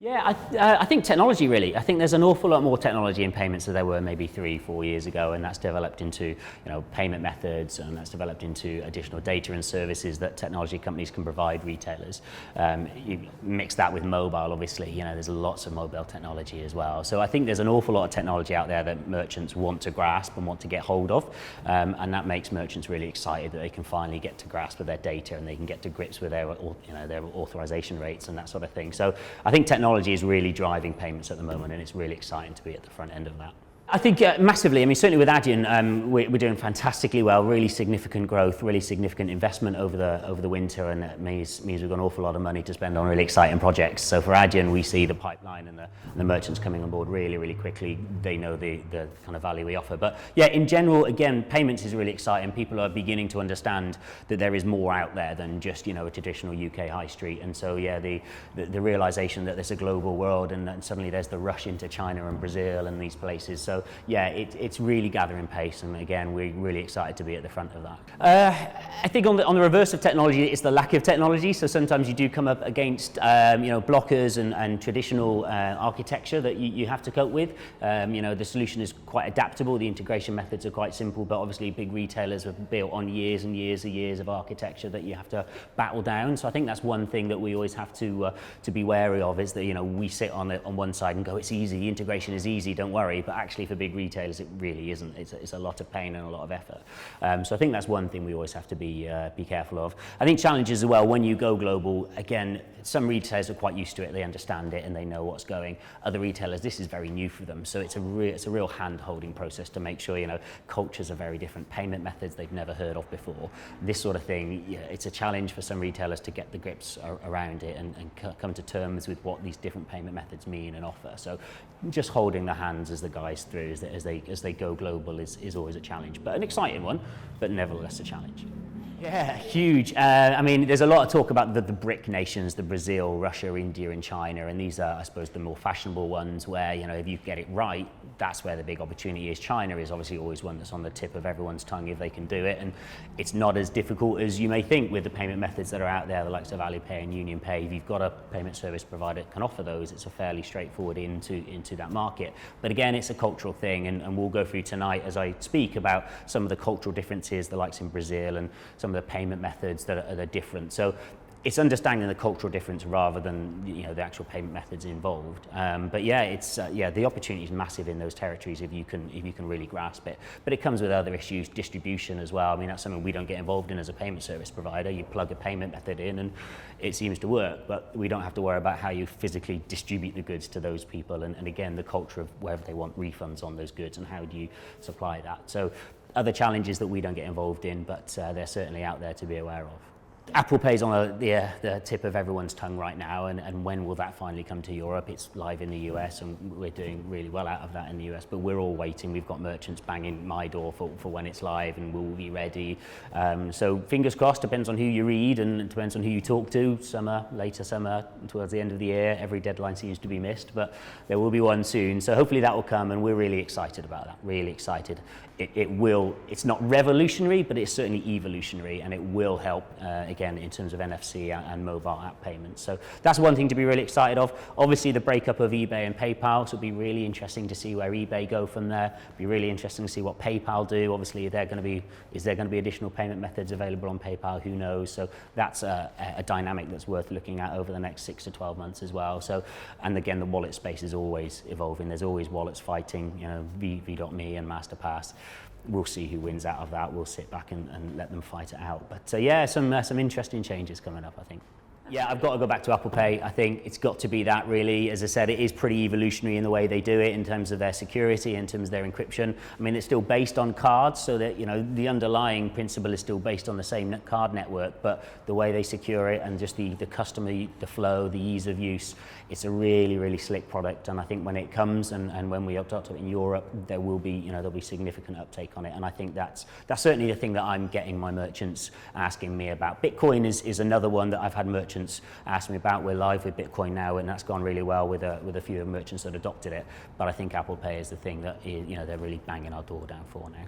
Yeah, I think technology really. I think there's an awful lot more technology in payments than there were maybe 3-4 years ago, and that's developed into payment methods, and that's developed into additional data and services that technology companies can provide retailers. You mix that with mobile, obviously. There's lots of mobile technology as well. So I think there's an awful lot of technology out there that merchants want to grasp and want to get hold of, and that makes merchants really excited that they can finally get to grasp with their data and they can get to grips with their authorization rates and that sort of thing. So I think technology is really driving payments at the moment, and it's really exciting to be at the front end of that. I think massively. I mean, certainly with Adyen, we're doing fantastically well. Really significant growth, really significant investment over the winter, and it means we've got an awful lot of money to spend on really exciting projects. So for Adyen, we see the pipeline and the merchants coming on board really, really quickly. They know the kind of value we offer. But yeah, in general, again, payments is really exciting. People are beginning to understand that there is more out there than just a traditional UK high street. And so yeah, the realization that there's a global world, and then suddenly there's the rush into China and Brazil and these places. So yeah, it's really gathering pace, and again, we're really excited to be at the front of that. I think on the reverse of technology, it's the lack of technology. So sometimes you do come up against blockers and traditional architecture that you have to cope with. The solution is quite adaptable. The integration methods are quite simple, but obviously big retailers have built on years and years of architecture that you have to battle down. So I think that's one thing that we always have to be wary of, is that we sit on one side and go, it's easy, integration is easy, don't worry, but actually for big retailers it really isn't. It's a lot of pain and a lot of effort. So I think that's one thing we always have to be careful of. I think challenges as well when you go global. Again, some retailers are quite used to it, they understand it and they know what's going. Other retailers, this is very new for them, so it's a real hand-holding process to make sure cultures are very different, payment methods they've never heard of before. This sort of thing, it's a challenge for some retailers to get the grips around it and come to terms with what these different payment methods mean and offer. So just holding their hands as the guys through as they go global is always a challenge, but an exciting one, but nevertheless a challenge. Yeah, huge. I mean, there's a lot of talk about the BRIC nations, the Brazil, Russia, India and China, and these are, I suppose, the more fashionable ones where, if you get it right, that's where the big opportunity is. China is obviously always one that's on the tip of everyone's tongue if they can do it, and it's not as difficult as you may think with the payment methods that are out there, the likes of Alipay and UnionPay. If you've got a payment service provider that can offer those, it's a fairly straightforward into that market. But again, it's a cultural thing, and we'll go through tonight as I speak about some of the cultural differences, the likes in Brazil and some of the payment methods that are different. So it's understanding the cultural difference rather than the actual payment methods involved. But yeah, it's the opportunity is massive in those territories if you can really grasp it. But it comes with other issues, distribution as well. I mean, that's something we don't get involved in as a payment service provider. You plug a payment method in and it seems to work, but we don't have to worry about how you physically distribute the goods to those people. And again, the culture of whether they want refunds on those goods and how do you supply that. So other challenges that we don't get involved in, but they're certainly out there to be aware of. Apple Pay's on the tip of everyone's tongue right now, and when will that finally come to Europe? It's live in the US, and we're doing really well out of that in the US, but we're all waiting. We've got merchants banging my door for when it's live, and we'll be ready. So fingers crossed, depends on who you read, and it depends on who you talk to. Later summer, towards the end of the year, every deadline seems to be missed, but there will be one soon. So hopefully that will come, and we're really excited about that, really excited. It's not revolutionary, but it's certainly evolutionary, and it will help, again, in terms of NFC and mobile app payments. So that's one thing to be really excited of. Obviously, the breakup of eBay and PayPal, so it'll be really interesting to see where eBay go from there. It'll be really interesting to see what PayPal do. Obviously, is there going to be additional payment methods available on PayPal? Who knows? So that's a dynamic that's worth looking at over the next 6 to 12 months as well. So, and again, the wallet space is always evolving. There's always wallets fighting, V.me and Masterpass. We'll see who wins out of that. We'll sit back and let them fight it out. But yeah, some interesting changes coming up, I think. Yeah, I've got to go back to Apple Pay. I think it's got to be that, really. As I said, it is pretty evolutionary in the way they do it in terms of their security, in terms of their encryption. I mean, it's still based on cards, so that the underlying principle is still based on the same card network, but the way they secure it and just the customer, the flow, the ease of use, it's a really, really slick product. And I think when it comes and when we adopt it in Europe, there will be there'll be significant uptake on it. And I think that's certainly the thing that I'm getting my merchants asking me about. Bitcoin is another one that I've had merchants ask me about. We're live with Bitcoin now, and that's gone really well with a few merchants that adopted it. But I think Apple Pay is the thing that they're really banging our door down for now.